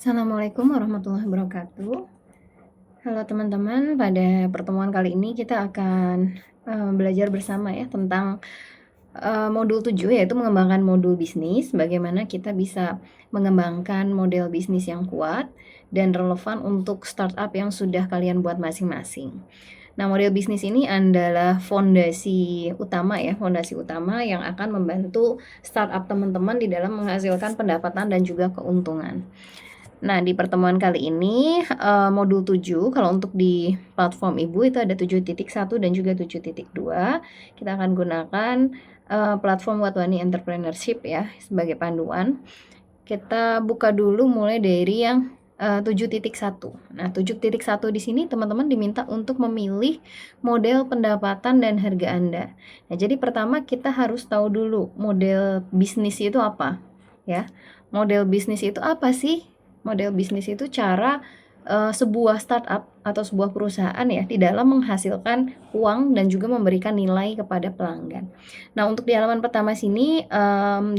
Assalamualaikum warahmatullahi wabarakatuh. Halo teman-teman, pada pertemuan kali ini kita akan belajar bersama ya tentang modul 7, yaitu mengembangkan modul bisnis. Bagaimana kita bisa mengembangkan model bisnis yang kuat dan relevan untuk startup yang sudah kalian buat masing-masing. Nah, model bisnis ini adalah fondasi utama yang akan membantu startup teman-teman di dalam menghasilkan pendapatan dan juga keuntungan. Nah, di pertemuan kali ini modul 7, kalau untuk di platform Ibu itu ada 7.1 dan juga 7.2. Kita akan gunakan platform Watwani Entrepreneurship ya sebagai panduan. Kita buka dulu mulai dari yang 7.1. Nah, 7.1 di sini teman-teman diminta untuk memilih model pendapatan dan harga Anda. Nah, jadi pertama kita harus tahu dulu model bisnis itu apa ya. Model bisnis itu apa sih? Model bisnis itu cara sebuah startup atau sebuah perusahaan ya di dalam menghasilkan uang dan juga memberikan nilai kepada pelanggan. Nah, untuk di halaman pertama sini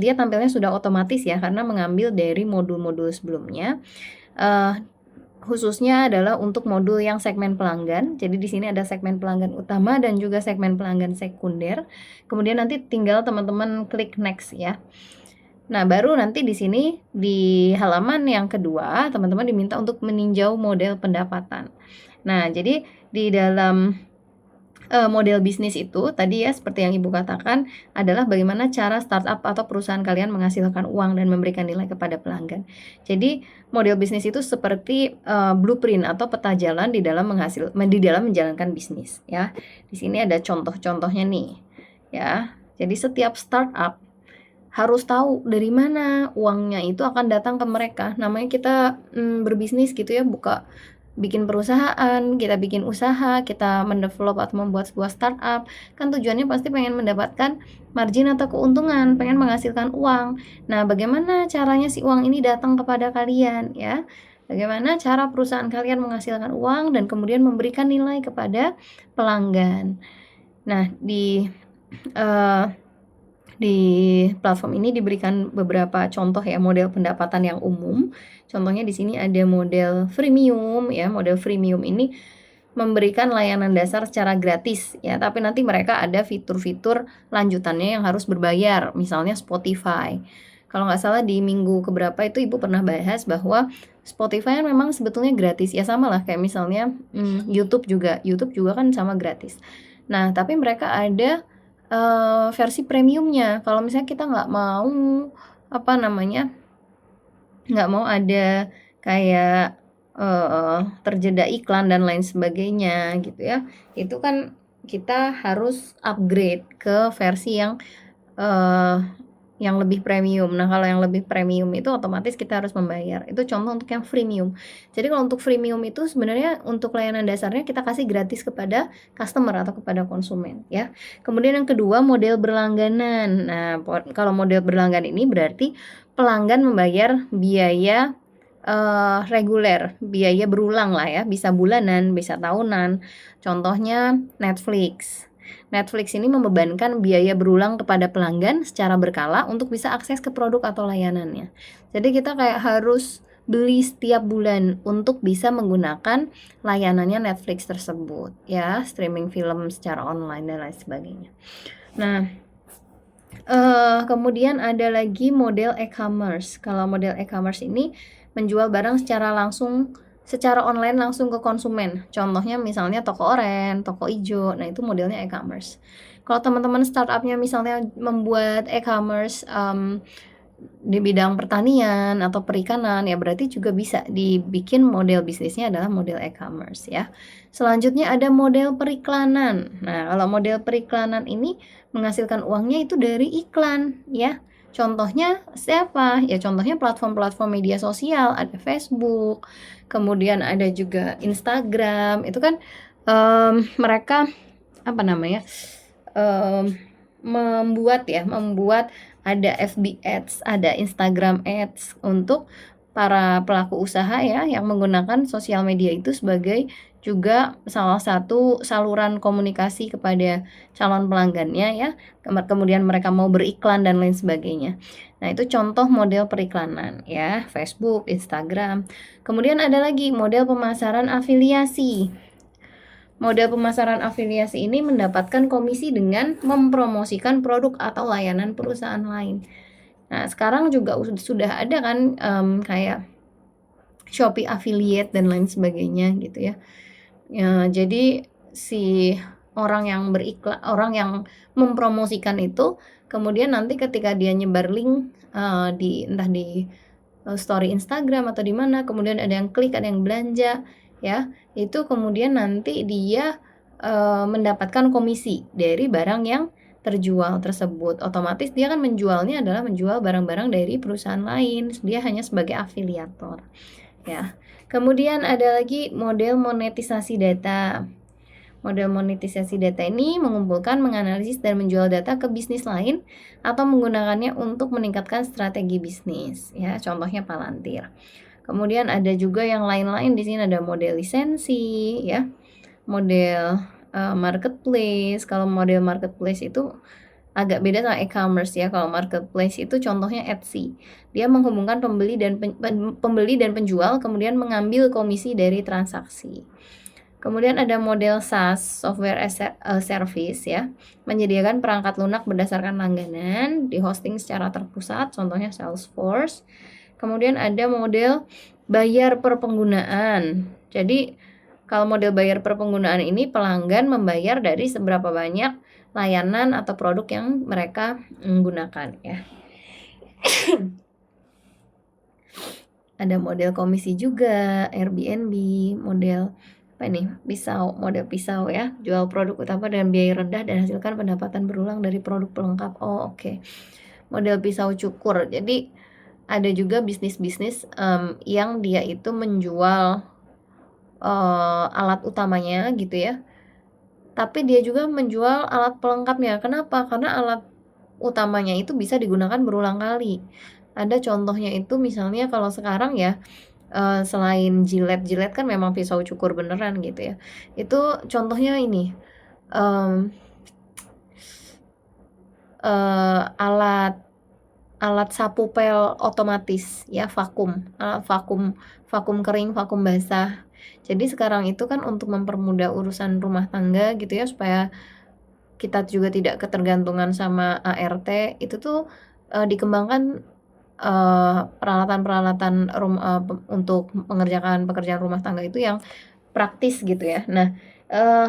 dia tampilnya sudah otomatis ya karena mengambil dari modul-modul sebelumnya. Khususnya adalah untuk modul yang segmen pelanggan. Jadi di sini ada segmen pelanggan utama dan juga segmen pelanggan sekunder. Kemudian nanti tinggal teman-teman klik next ya. Nah, baru nanti di sini di halaman yang kedua, teman-teman diminta untuk meninjau model pendapatan. Nah, jadi di dalam model bisnis itu tadi ya seperti yang Ibu katakan adalah bagaimana cara startup atau perusahaan kalian menghasilkan uang dan memberikan nilai kepada pelanggan. Jadi model bisnis itu seperti blueprint atau peta jalan di dalam menjalankan bisnis ya. Di sini ada contoh-contohnya nih ya. Jadi setiap startup harus tahu dari mana uangnya itu akan datang ke mereka. Namanya kita berbisnis gitu ya, bikin perusahaan, kita bikin usaha, kita mendevelop atau membuat sebuah startup, kan tujuannya pasti pengen mendapatkan margin atau keuntungan, pengen menghasilkan uang. Nah, bagaimana caranya si uang ini datang kepada kalian ya? Bagaimana cara perusahaan kalian menghasilkan uang dan kemudian memberikan nilai kepada pelanggan. Nah, di platform ini diberikan beberapa contoh ya model pendapatan yang umum. Contohnya di sini ada model freemium ya. Model freemium ini memberikan layanan dasar secara gratis ya, tapi nanti mereka ada fitur-fitur lanjutannya yang harus berbayar, misalnya Spotify. Kalau nggak salah di minggu keberapa itu Ibu pernah bahas bahwa Spotify kan memang sebetulnya gratis ya, sama lah kayak misalnya YouTube juga kan sama gratis. Nah, tapi mereka ada versi premiumnya. Kalau misalnya kita nggak mau nggak mau ada kayak terjeda iklan dan lain sebagainya gitu ya, itu kan kita harus upgrade ke versi yang lebih premium. Nah, kalau yang lebih premium itu otomatis kita harus membayar. Itu contoh untuk yang freemium. Jadi kalau untuk freemium itu sebenarnya untuk layanan dasarnya kita kasih gratis kepada customer atau kepada konsumen ya. Kemudian yang kedua model berlangganan. Nah, kalau model berlangganan ini berarti pelanggan membayar biaya reguler, biaya berulang lah ya, bisa bulanan, bisa tahunan. Contohnya Netflix. Netflix ini membebankan biaya berulang kepada pelanggan secara berkala untuk bisa akses ke produk atau layanannya. Jadi kita kayak harus beli setiap bulan untuk bisa menggunakan layanannya Netflix tersebut ya, streaming film secara online dan lain sebagainya. Nah, kemudian ada lagi model e-commerce. Kalau model e-commerce ini menjual barang secara online langsung ke konsumen. Contohnya misalnya toko oren, toko ijo. Nah, itu modelnya e-commerce. Kalau teman-teman startupnya misalnya membuat e-commerce di bidang pertanian atau perikanan ya, berarti juga bisa dibikin model bisnisnya adalah model e-commerce ya. Selanjutnya ada model periklanan. Nah, kalau model periklanan ini menghasilkan uangnya itu dari iklan ya. Contohnya siapa? Ya contohnya platform-platform media sosial, ada Facebook, kemudian ada juga Instagram. Itu kan mereka membuat ada FB Ads, ada Instagram Ads untuk para pelaku usaha ya yang menggunakan sosial media itu sebagai juga salah satu saluran komunikasi kepada calon pelanggannya ya, kemudian mereka mau beriklan dan lain sebagainya. Nah, itu contoh model periklanan ya, Facebook, Instagram. Kemudian ada lagi model pemasaran afiliasi. Model pemasaran afiliasi ini mendapatkan komisi dengan mempromosikan produk atau layanan perusahaan lain. Nah, sekarang juga sudah ada kan kayak Shopee affiliate dan lain sebagainya gitu ya. Jadi si orang yang orang yang mempromosikan itu, kemudian nanti ketika dia nyebar link entah di story Instagram atau di mana, kemudian ada yang klik, ada yang belanja, ya, itu kemudian nanti dia mendapatkan komisi dari barang yang terjual tersebut. Otomatis dia kan menjualnya adalah menjual barang-barang dari perusahaan lain, dia hanya sebagai afiliator. Ya. Kemudian ada lagi model monetisasi data. Model monetisasi data ini mengumpulkan, menganalisis, dan menjual data ke bisnis lain atau menggunakannya untuk meningkatkan strategi bisnis. Ya, contohnya Palantir. Kemudian ada juga yang lain-lain di sini, ada model lisensi, ya, model marketplace. Kalau model marketplace itu agak beda sama e-commerce ya. Kalau marketplace itu contohnya Etsy. Dia menghubungkan pembeli dan penjual, kemudian mengambil komisi dari transaksi. Kemudian ada model SaaS, software as a service ya, menyediakan perangkat lunak berdasarkan langganan, di hosting secara terpusat, contohnya Salesforce. Kemudian ada model bayar per penggunaan. Jadi kalau model bayar per penggunaan ini, pelanggan membayar dari seberapa banyak layanan atau produk yang mereka gunakan ya. Ada model komisi juga, Airbnb, model apa nih? Model pisau ya, jual produk utama dengan biaya rendah dan hasilkan pendapatan berulang dari produk pelengkap. Oh, oke. Model pisau cukur. Jadi ada juga bisnis-bisnis yang dia itu menjual alat utamanya gitu ya, tapi dia juga menjual alat pelengkapnya. Kenapa? Karena alat utamanya itu bisa digunakan berulang kali. Ada contohnya itu misalnya kalau sekarang ya, selain jilet kan memang pisau cukur beneran gitu ya. Itu contohnya ini, alat sapu pel otomatis ya, vakum kering, vakum basah. Jadi sekarang itu kan untuk mempermudah urusan rumah tangga gitu ya, supaya kita juga tidak ketergantungan sama ART, itu tuh dikembangkan peralatan-peralatan untuk mengerjakan pekerjaan rumah tangga itu yang praktis gitu ya. Nah,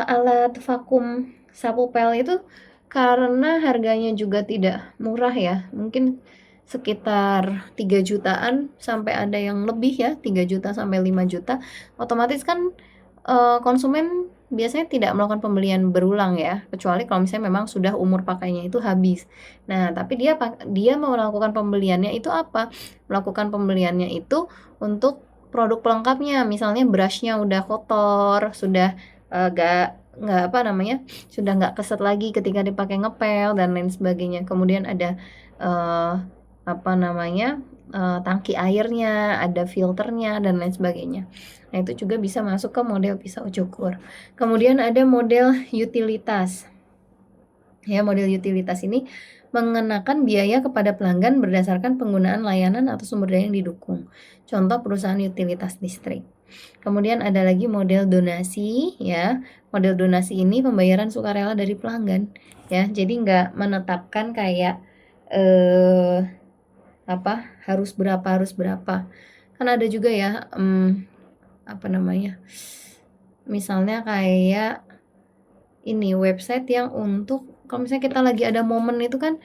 alat vakum sapu pel itu karena harganya juga tidak murah ya, mungkin sekitar 3 jutaan sampai ada yang lebih ya, 3 juta sampai 5 juta. Otomatis kan konsumen biasanya tidak melakukan pembelian berulang ya, kecuali kalau misalnya memang sudah umur pakainya itu habis. Nah, tapi dia mau melakukan pembeliannya itu apa? Melakukan pembeliannya itu untuk produk pelengkapnya, misalnya brushnya udah kotor, sudah nggak apa namanya, sudah nggak keset lagi ketika dipakai ngepel dan lain sebagainya. Kemudian ada apa namanya, tangki airnya, ada filternya dan lain sebagainya. Nah, itu juga bisa masuk ke model pisau cukur. Kemudian ada model utilitas. Ya, model utilitas ini mengenakan biaya kepada pelanggan berdasarkan penggunaan layanan atau sumber daya yang didukung. Contoh perusahaan utilitas listrik. Kemudian ada lagi model donasi ya. Model donasi ini pembayaran sukarela dari pelanggan ya. Jadi nggak menetapkan kayak harus berapa. Kan ada juga ya apa namanya? Misalnya kayak ini website yang untuk kalau misalnya kita lagi ada momen itu kan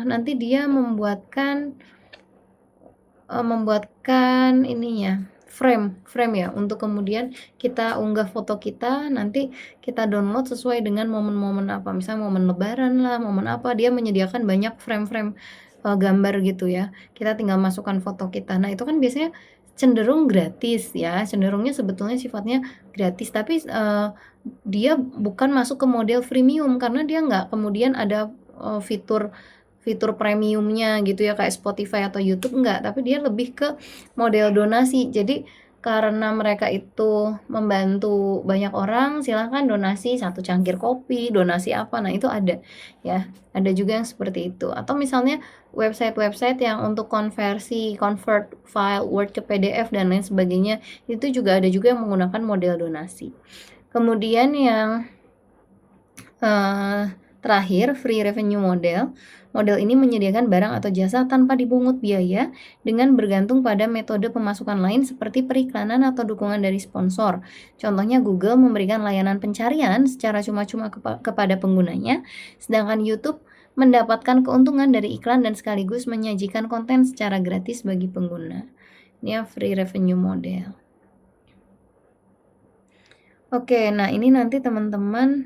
nanti dia membuatkan ininya frame ya, untuk kemudian kita unggah foto kita, nanti kita download sesuai dengan momen-momen apa, misalnya momen lebaran lah, momen apa, dia menyediakan banyak frame-frame gambar gitu ya, kita tinggal masukkan foto kita. Nah, itu kan biasanya cenderung gratis ya, cenderungnya sebetulnya sifatnya gratis, tapi dia bukan masuk ke model freemium karena dia nggak kemudian ada fitur fitur premiumnya gitu ya, kayak Spotify atau YouTube, enggak, tapi dia lebih ke model donasi. Jadi karena mereka itu membantu banyak orang, silahkan donasi 1 cangkir kopi, donasi apa, nah itu ada ya, ada juga yang seperti itu. Atau misalnya website-website yang untuk convert file Word ke PDF dan lain sebagainya, itu juga ada juga yang menggunakan model donasi. Kemudian yang terakhir, free revenue model. Model ini menyediakan barang atau jasa tanpa dipungut biaya dengan bergantung pada metode pemasukan lain seperti periklanan atau dukungan dari sponsor. Contohnya Google memberikan layanan pencarian secara cuma-cuma kepada penggunanya, sedangkan YouTube mendapatkan keuntungan dari iklan dan sekaligus menyajikan konten secara gratis bagi pengguna. Ini free revenue model. Oke, nah ini nanti teman-teman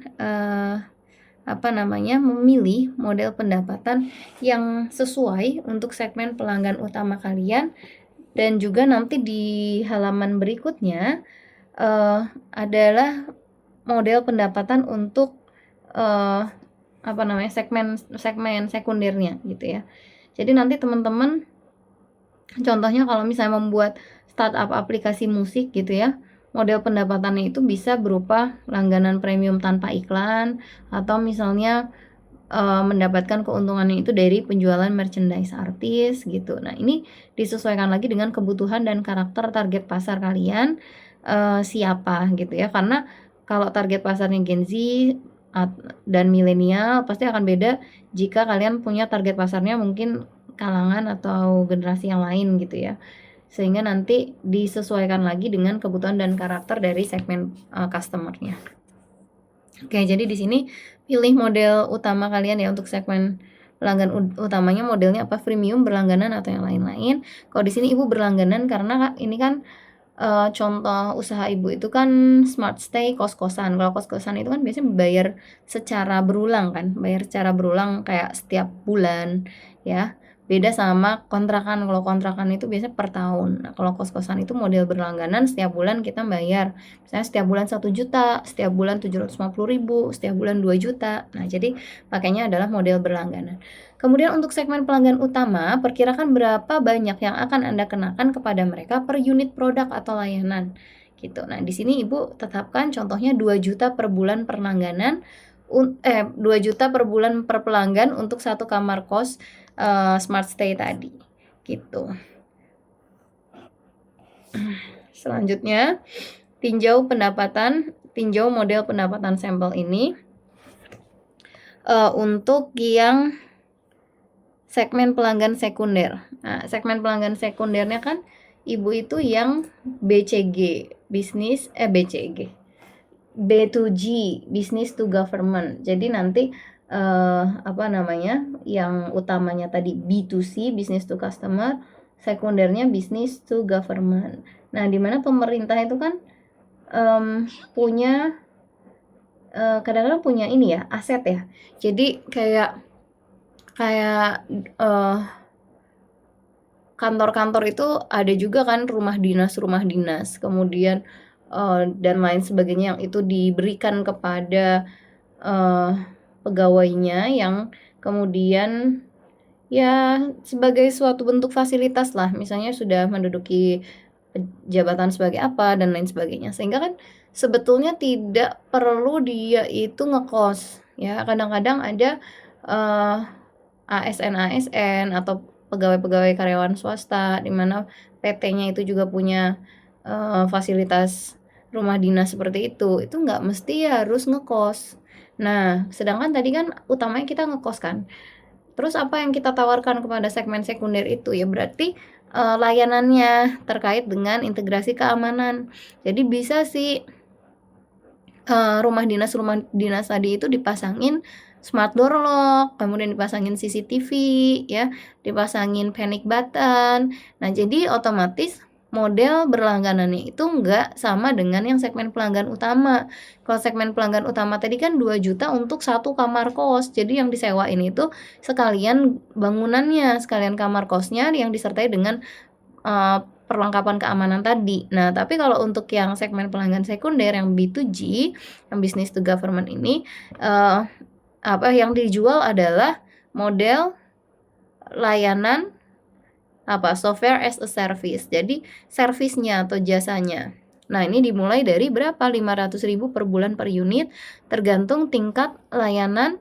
memilih model pendapatan yang sesuai untuk segmen pelanggan utama kalian, dan juga nanti di halaman berikutnya adalah model pendapatan untuk segmen sekundernya gitu ya. Jadi nanti teman-teman contohnya kalau misalnya membuat startup aplikasi musik gitu ya, model pendapatannya itu bisa berupa langganan premium tanpa iklan, atau misalnya mendapatkan keuntungannya itu dari penjualan merchandise artis gitu. Nah, ini disesuaikan lagi dengan kebutuhan dan karakter target pasar kalian siapa gitu ya. Karena kalau target pasarnya Gen Z dan milenial pasti akan beda jika kalian punya target pasarnya mungkin kalangan atau generasi yang lain gitu ya. Sehingga nanti disesuaikan lagi dengan kebutuhan dan karakter dari segmen customer-nya. Oke, jadi di sini pilih model utama kalian ya untuk segmen pelanggan utamanya modelnya apa, freemium, berlangganan atau yang lain-lain. Kalau di sini Ibu berlangganan karena ini kan contoh usaha Ibu itu kan smart stay kos-kosan. Kalau kos-kosan itu kan biasanya bayar secara berulang kan, bayar secara berulang kayak setiap bulan ya. Beda sama kontrakan. Kalau kontrakan itu biasanya per tahun. Nah, kalau kos-kosan itu model berlangganan, setiap bulan kita bayar. Misalnya setiap bulan 1 juta, setiap bulan 750.000, setiap bulan 2 juta. Nah, jadi pakainya adalah model berlangganan. Kemudian untuk segmen pelanggan utama, perkirakan berapa banyak yang akan Anda kenakan kepada mereka per unit produk atau layanan. Gitu. Nah, di sini Ibu tetapkan contohnya 2 juta per bulan per langganan, 2 juta per bulan per pelanggan untuk 1 kamar kos smart stay tadi gitu. Selanjutnya tinjau model pendapatan sampel ini untuk yang segmen pelanggan sekunder. Nah, segmen pelanggan sekundernya kan Ibu itu yang BCG, B2G, business to government. Jadi nanti yang utamanya tadi B2C, business to customer, sekundernya business to government. Nah, di mana pemerintah itu kan punya kadang-kadang punya ini ya, aset ya. Jadi kayak kantor-kantor itu ada juga kan rumah dinas, kemudian dan lain sebagainya yang itu diberikan kepada pegawainya yang kemudian ya sebagai suatu bentuk fasilitas lah, misalnya sudah menduduki jabatan sebagai apa dan lain sebagainya, sehingga kan sebetulnya tidak perlu dia itu ngekos ya. Kadang-kadang ada ASN atau pegawai-pegawai karyawan swasta di mana PT-nya itu juga punya fasilitas rumah dinas seperti itu nggak mesti harus ngekos. Nah, sedangkan tadi kan utamanya kita ngekos kan. Terus apa yang kita tawarkan kepada segmen sekunder itu ya berarti layanannya terkait dengan integrasi keamanan. Jadi bisa sih rumah dinas tadi itu dipasangin smart door lock, kemudian dipasangin CCTV ya, dipasangin panic button. Nah, jadi otomatis model berlangganannya itu enggak sama dengan yang segmen pelanggan utama. Kalau segmen pelanggan utama tadi kan 2 juta untuk 1 kamar kos. Jadi yang disewain itu sekalian bangunannya, sekalian kamar kosnya yang disertai dengan perlengkapan keamanan tadi. Nah, tapi kalau untuk yang segmen pelanggan sekunder yang B2G, yang business to government ini yang dijual adalah model layanan software as a service. Jadi servisnya atau jasanya. Nah, ini dimulai dari berapa? 500.000 per bulan per unit, tergantung tingkat layanan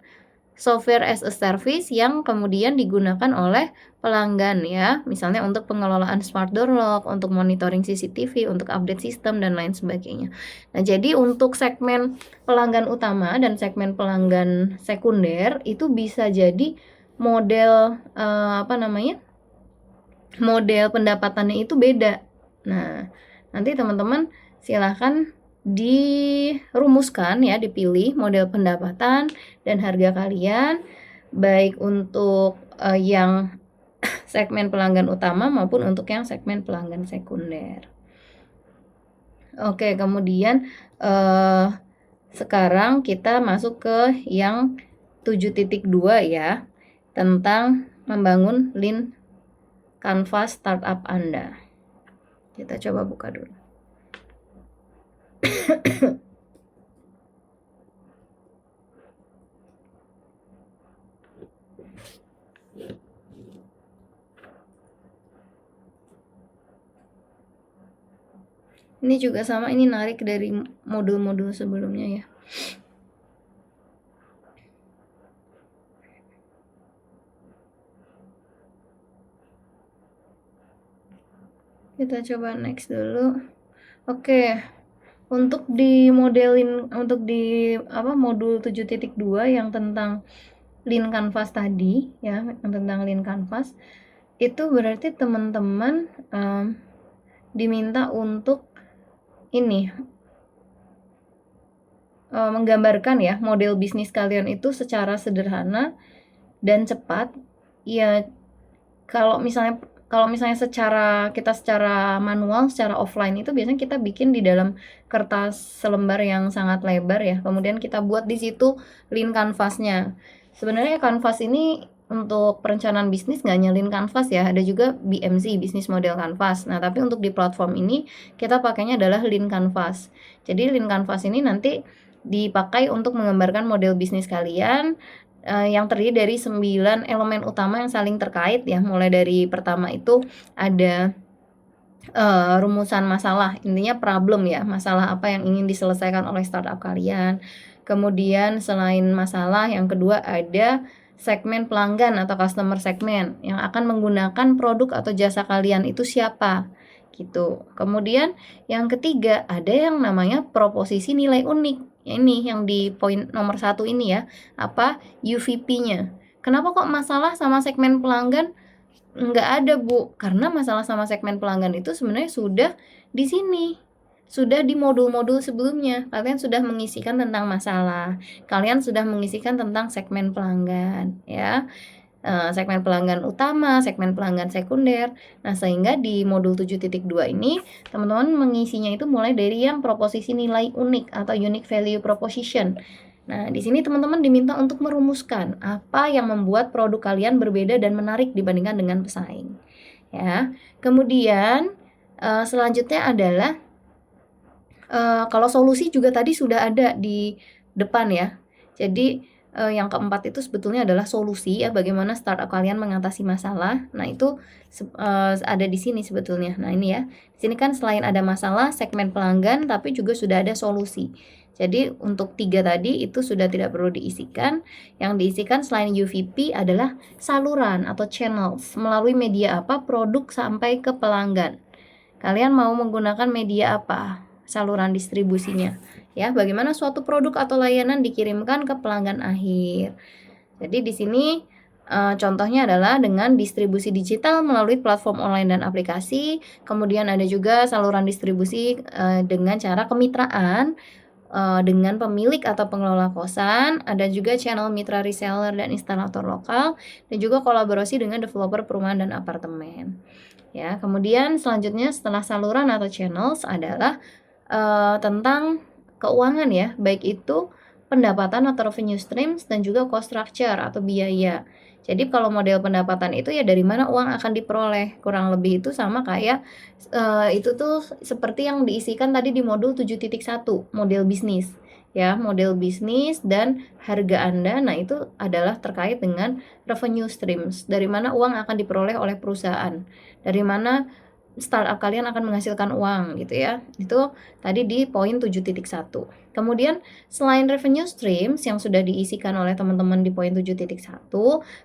software as a service yang kemudian digunakan oleh pelanggan ya. Misalnya untuk pengelolaan smart door lock, untuk monitoring CCTV, untuk update sistem dan lain sebagainya. Nah, jadi untuk segmen pelanggan utama dan segmen pelanggan sekunder itu bisa jadi model model pendapatannya itu beda. Nah, nanti teman-teman silahkan dirumuskan ya, dipilih model pendapatan dan harga kalian baik untuk yang segmen pelanggan utama maupun untuk yang segmen pelanggan sekunder. Oke, kemudian sekarang kita masuk ke yang 7.2 ya, tentang membangun lean Canvas startup Anda. Kita coba buka dulu. Ini juga sama, ini narik dari modul-modul sebelumnya ya. Kita coba next dulu. Oke. Untuk di modelin, untuk di modul 7.2 yang tentang lean canvas tadi ya, yang tentang lean canvas itu berarti teman-teman diminta untuk ini menggambarkan ya model bisnis kalian itu secara sederhana dan cepat. Ya, kalau misalnya secara manual, secara offline itu biasanya kita bikin di dalam kertas selembar yang sangat lebar ya. Kemudian kita buat di situ lean canvasnya. Sebenarnya canvas ini untuk perencanaan bisnis nggak hanya lean canvas ya, ada juga BMC, Business Model Canvas. Nah, tapi untuk di platform ini kita pakainya adalah lean canvas. Jadi lean canvas ini nanti dipakai untuk menggambarkan model bisnis kalian yang terdiri dari 9 elemen utama yang saling terkait ya. Mulai dari pertama itu ada rumusan masalah, intinya problem ya, masalah apa yang ingin diselesaikan oleh startup kalian. Kemudian selain masalah, yang kedua ada segmen pelanggan atau customer segment yang akan menggunakan produk atau jasa kalian itu siapa gitu. Kemudian yang ketiga ada yang namanya proposisi nilai unik. Ini yang di poin nomor 1 ini ya, UVP-nya. Kenapa kok masalah sama segmen pelanggan nggak ada, Bu? Karena masalah sama segmen pelanggan itu sebenarnya sudah di sini, sudah di modul-modul sebelumnya. Kalian sudah mengisikan tentang masalah, kalian sudah mengisikan tentang segmen pelanggan ya. Segmen pelanggan utama, segmen pelanggan sekunder. Nah, sehingga di modul 7.2 ini teman-teman mengisinya itu mulai dari yang proposisi nilai unik atau unique value proposition. Nah, di sini teman-teman diminta untuk merumuskan apa yang membuat produk kalian berbeda dan menarik dibandingkan dengan pesaing. Ya. Kemudian selanjutnya adalah kalau solusi juga tadi sudah ada di depan ya. Jadi yang keempat itu sebetulnya adalah solusi ya, bagaimana startup kalian mengatasi masalah. Nah, itu ada di sini sebetulnya. Nah, ini ya. Di sini kan selain ada masalah, segmen pelanggan, tapi juga sudah ada solusi. Jadi untuk 3 tadi itu sudah tidak perlu diisikan. Yang diisikan selain UVP adalah saluran atau channels. Melalui media apa produk sampai ke pelanggan. Kalian mau menggunakan media apa? Saluran distribusinya. Ya, bagaimana suatu produk atau layanan dikirimkan ke pelanggan akhir. Jadi di sini contohnya adalah dengan distribusi digital melalui platform online dan aplikasi. Kemudian ada juga saluran distribusi dengan cara kemitraan dengan pemilik atau pengelola kosan. Ada juga channel mitra reseller dan instalator lokal, dan juga kolaborasi dengan developer perumahan dan apartemen. Ya, kemudian selanjutnya setelah saluran atau channels adalah tentang keuangan ya, baik itu pendapatan atau revenue streams dan juga cost structure atau biaya. Jadi kalau model pendapatan itu ya dari mana uang akan diperoleh, kurang lebih itu sama kayak itu tuh seperti yang diisikan tadi di modul 7.1 model bisnis ya, model bisnis dan harga Anda. Nah, itu adalah terkait dengan revenue streams, dari mana uang akan diperoleh oleh perusahaan, dari mana startup kalian akan menghasilkan uang gitu ya. Itu tadi di poin 7.1. Kemudian selain revenue streams yang sudah diisikan oleh teman-teman di poin 7.1,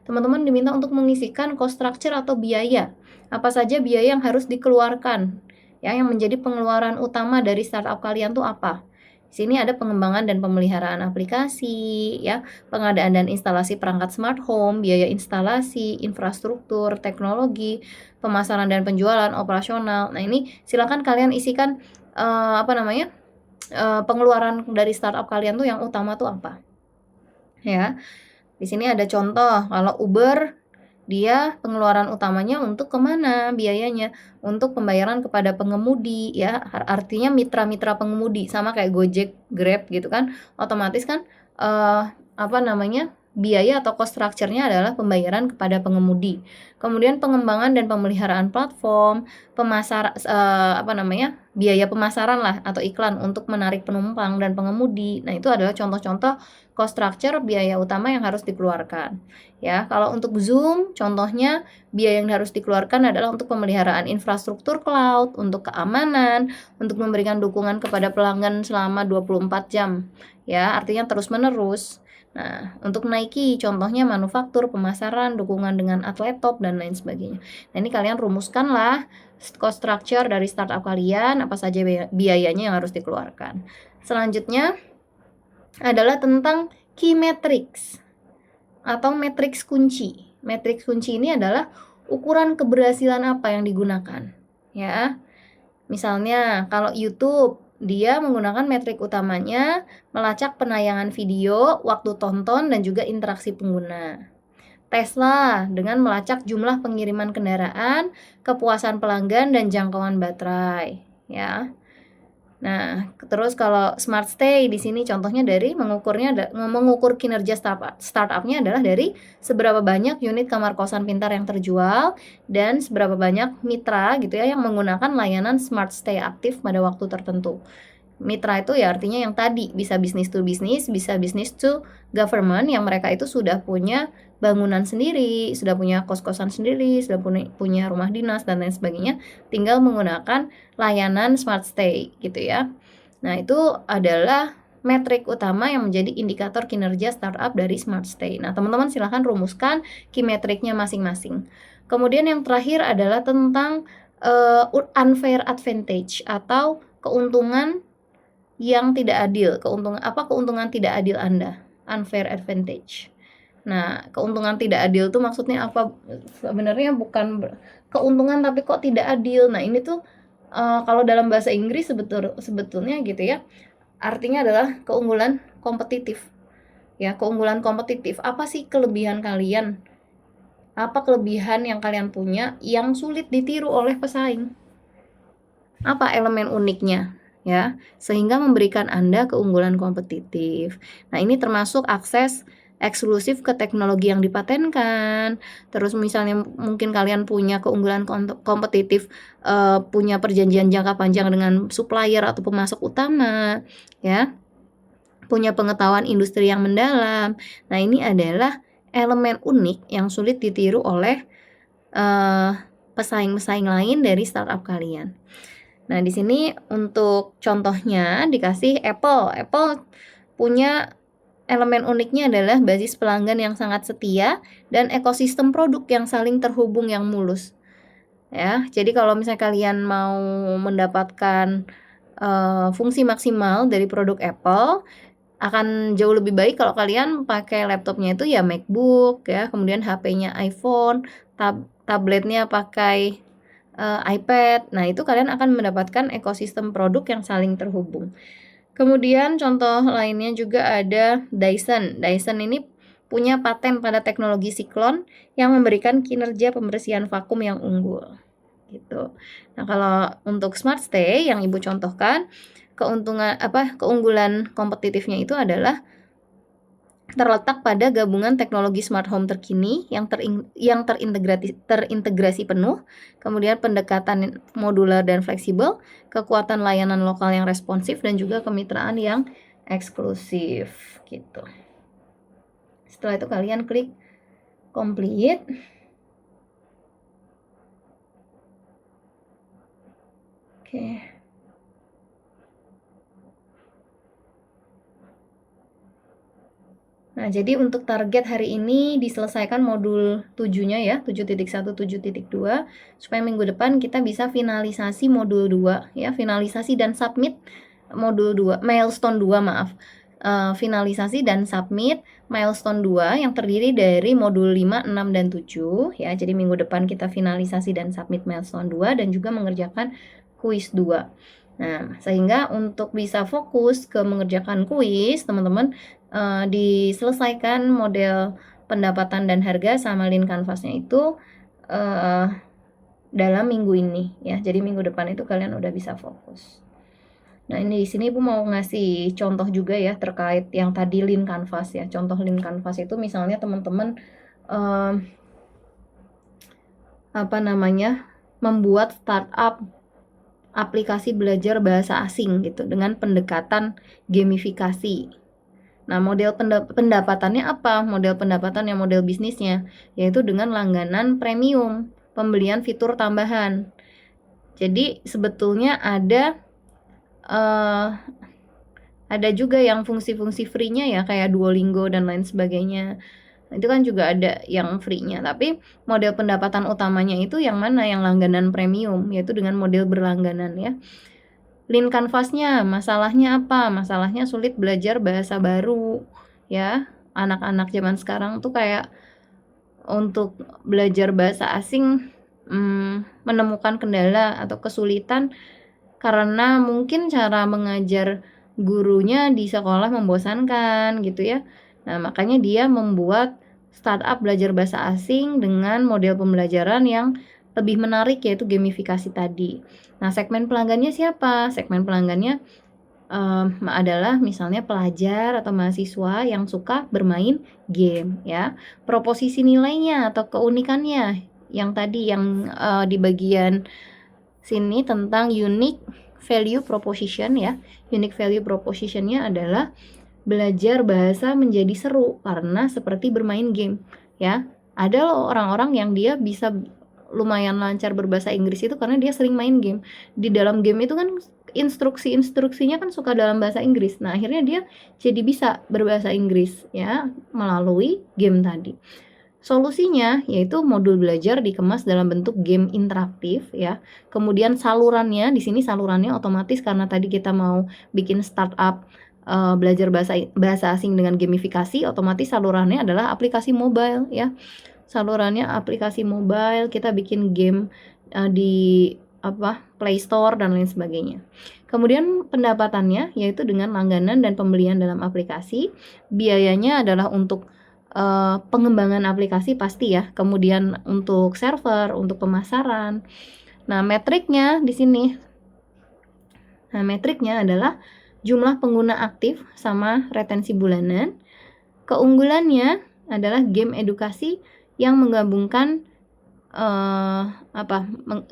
teman-teman diminta untuk mengisikan cost structure atau biaya. Apa saja biaya yang harus dikeluarkan? Ya, yang menjadi pengeluaran utama dari startup kalian tuh apa? Di sini ada pengembangan dan pemeliharaan aplikasi, ya, pengadaan dan instalasi perangkat smart home, biaya instalasi, infrastruktur, teknologi, pemasaran dan penjualan, operasional. Nah, ini silakan kalian isikan pengeluaran dari startup kalian tuh yang utama tuh apa? Ya. Di sini ada contoh, kalau Uber dia pengeluaran utamanya untuk kemana biayanya? Untuk pembayaran kepada pengemudi ya, artinya mitra-mitra pengemudi, sama kayak Gojek, Grab gitu kan, otomatis kan biaya atau cost structure-nya adalah pembayaran kepada pengemudi. Kemudian pengembangan dan pemeliharaan platform, biaya pemasaran lah atau iklan untuk menarik penumpang dan pengemudi. Nah, itu adalah contoh-contoh cost structure biaya utama yang harus dikeluarkan. Ya, kalau untuk Zoom contohnya biaya yang harus dikeluarkan adalah untuk pemeliharaan infrastruktur cloud, untuk keamanan, untuk memberikan dukungan kepada pelanggan selama 24 jam. Ya, artinya terus-menerus. Nah, untuk Nike contohnya manufaktur, pemasaran, dukungan dengan atlet top dan lain sebagainya. Nah, ini kalian rumuskanlah cost structure dari startup kalian, apa saja biayanya yang harus dikeluarkan. Selanjutnya adalah tentang key metrics atau matriks kunci. Matriks kunci ini adalah ukuran keberhasilan apa yang digunakan, ya. Misalnya kalau YouTube, dia menggunakan metrik utamanya melacak penayangan video, waktu tonton, dan juga interaksi pengguna. Tesla dengan melacak jumlah pengiriman kendaraan, kepuasan pelanggan, dan jangkauan baterai, ya. Nah, terus kalau Smart Stay di sini contohnya dari mengukur kinerja startupnya adalah dari seberapa banyak unit kamar kosan pintar yang terjual dan seberapa banyak mitra gitu ya yang menggunakan layanan Smart Stay aktif pada waktu tertentu. Mitra itu ya artinya yang tadi bisa business to business, bisa business to government yang mereka itu sudah punya bangunan sendiri, sudah punya kos-kosan sendiri, sudah punya rumah dinas dan lain sebagainya, tinggal menggunakan layanan Smart Stay gitu ya. Nah, itu adalah metrik utama yang menjadi indikator kinerja startup dari Smart Stay. Nah, teman-teman silahkan rumuskan key metriknya masing-masing. Kemudian yang terakhir adalah tentang unfair advantage atau keuntungan yang tidak adil. Keuntungan tidak adil Anda? Unfair advantage. Nah, keuntungan tidak adil itu maksudnya apa? Sebenarnya bukan keuntungan tapi kok tidak adil. Nah, ini tuh kalau dalam bahasa Inggris sebetulnya gitu ya, artinya adalah keunggulan kompetitif. Ya, keunggulan kompetitif. Apa sih kelebihan kalian? Apa kelebihan yang kalian punya yang sulit ditiru oleh pesaing? Apa elemen uniknya? Ya, sehingga memberikan Anda keunggulan kompetitif. Nah, ini termasuk akses eksklusif ke teknologi yang dipatenkan. Terus misalnya mungkin kalian punya keunggulan kompetitif, punya perjanjian jangka panjang dengan supplier atau pemasok utama, ya. Punya pengetahuan industri yang mendalam. Nah, ini adalah elemen unik yang sulit ditiru oleh pesaing-pesaing lain dari startup kalian. Nah, di sini untuk contohnya dikasih Apple. Apple punya elemen uniknya adalah basis pelanggan yang sangat setia dan ekosistem produk yang saling terhubung yang mulus. Ya, jadi kalau misalnya kalian mau mendapatkan fungsi maksimal dari produk Apple, akan jauh lebih baik kalau kalian pakai laptopnya itu ya MacBook ya, kemudian HP-nya iPhone, tabletnya pakai iPad. Nah, itu kalian akan mendapatkan ekosistem produk yang saling terhubung. Kemudian contoh lainnya juga ada Dyson. Dyson ini punya paten pada teknologi siklon yang memberikan kinerja pembersihan vakum yang unggul. Gitu. Nah, kalau untuk Smart Stay yang Ibu contohkan, keunggulan kompetitifnya itu adalah terletak pada gabungan teknologi smart home terkini yang terintegrasi penuh, kemudian pendekatan modular dan fleksibel, kekuatan layanan lokal yang responsif, dan juga kemitraan yang eksklusif gitu. Setelah itu kalian klik complete. Oke. Nah, jadi untuk target hari ini diselesaikan modul 7-nya ya, 7.1, 7.2, supaya minggu depan kita bisa finalisasi modul 2 ya, finalisasi dan submit modul 2, milestone 2 maaf. Finalisasi dan submit milestone 2 yang terdiri dari modul 5, 6, dan 7 ya. Jadi minggu depan kita finalisasi dan submit milestone 2 dan juga mengerjakan kuis 2. Nah, sehingga untuk bisa fokus ke mengerjakan kuis, teman-teman diselesaikan model pendapatan dan harga sama lean canvasnya itu dalam minggu ini ya. Jadi minggu depan itu kalian udah bisa fokus. Nah, ini di sini Ibu mau ngasih contoh juga ya terkait yang tadi lean canvas ya. Contoh lean canvas itu misalnya teman-teman membuat startup aplikasi belajar bahasa asing gitu dengan pendekatan gamifikasi. Nah, model pendapatannya apa? Model pendapatannya, model bisnisnya, yaitu dengan langganan premium, pembelian fitur tambahan. Jadi sebetulnya ada juga yang fungsi-fungsi free-nya ya, kayak Duolingo dan lain sebagainya. Itu kan juga ada yang free-nya, tapi model pendapatan utamanya itu yang mana? Yang langganan premium, yaitu dengan model berlangganan ya. Lean canvasnya, masalahnya apa? Masalahnya sulit belajar bahasa baru ya. Anak-anak zaman sekarang tuh kayak untuk belajar bahasa asing menemukan kendala atau kesulitan karena mungkin cara mengajar gurunya di sekolah membosankan gitu ya. Nah, makanya dia membuat startup belajar bahasa asing dengan model pembelajaran yang lebih menarik, yaitu gamifikasi tadi. Nah, segmen pelanggannya siapa? Segmen pelanggannya adalah misalnya pelajar atau mahasiswa yang suka bermain game ya. Proposisi nilainya atau keunikannya yang tadi yang di bagian sini tentang unique value proposition ya. Unique value propositionnya adalah belajar bahasa menjadi seru karena seperti bermain game ya. Ada loh orang-orang yang dia bisa lumayan lancar berbahasa Inggris itu karena dia sering main game. Di dalam game itu kan instruksinya kan suka dalam bahasa Inggris. Nah, akhirnya dia jadi bisa berbahasa Inggris ya melalui game tadi. Solusinya yaitu modul belajar dikemas dalam bentuk game interaktif ya. Kemudian salurannya, di sini salurannya otomatis karena tadi kita mau bikin startup belajar bahasa asing dengan gamifikasi, otomatis salurannya adalah aplikasi mobile ya. Salurannya aplikasi mobile, kita bikin game di Play Store dan lain sebagainya. Kemudian pendapatannya yaitu dengan langganan dan pembelian dalam aplikasi. Biayanya adalah untuk pengembangan aplikasi pasti ya. Kemudian untuk server, untuk pemasaran. Nah, metriknya di sini. Nah, metriknya adalah jumlah pengguna aktif sama retensi bulanan. Keunggulannya adalah game edukasi yang menggabungkan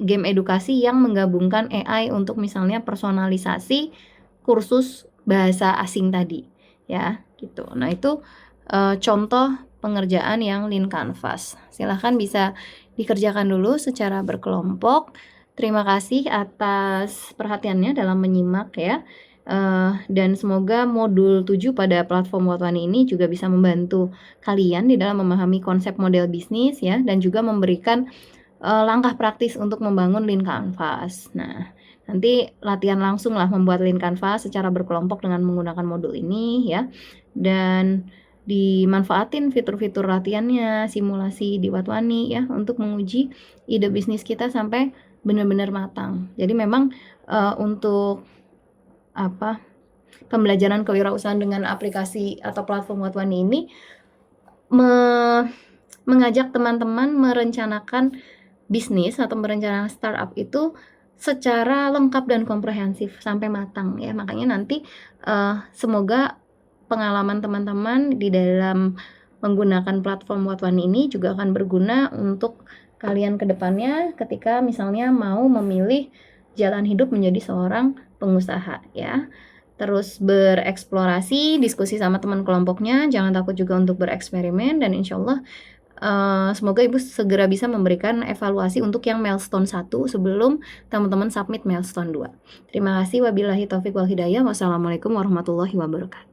game edukasi yang menggabungkan AI untuk misalnya personalisasi kursus bahasa asing tadi ya gitu. Nah, itu contoh pengerjaan yang lean canvas. Silahkan bisa dikerjakan dulu secara berkelompok. Terima kasih atas perhatiannya dalam menyimak ya. Dan semoga modul 7 pada platform Watwani ini juga bisa membantu kalian di dalam memahami konsep model bisnis ya, dan juga memberikan langkah praktis untuk membangun lean canvas. Nah, nanti latihan langsung lah membuat lean canvas secara berkelompok dengan menggunakan modul ini ya, dan dimanfaatin fitur-fitur latihannya, simulasi di Watwani ya, untuk menguji ide bisnis kita sampai benar-benar matang. Jadi memang untuk pembelajaran kewirausahaan dengan aplikasi atau platform Watwani ini mengajak teman-teman merencanakan bisnis atau merencanakan startup itu secara lengkap dan komprehensif sampai matang ya. Makanya nanti semoga pengalaman teman-teman di dalam menggunakan platform Watwani ini juga akan berguna untuk kalian ke depannya ketika misalnya mau memilih jalan hidup menjadi seorang pengusaha ya. terus bereksplorasi, diskusi sama teman kelompoknya, jangan takut juga untuk bereksperimen, dan insyaallah semoga Ibu segera bisa memberikan evaluasi untuk yang milestone 1 sebelum teman-teman submit milestone 2. Terima kasih, wabillahi taufik wal hidayah. Wassalamualaikum warahmatullahi wabarakatuh.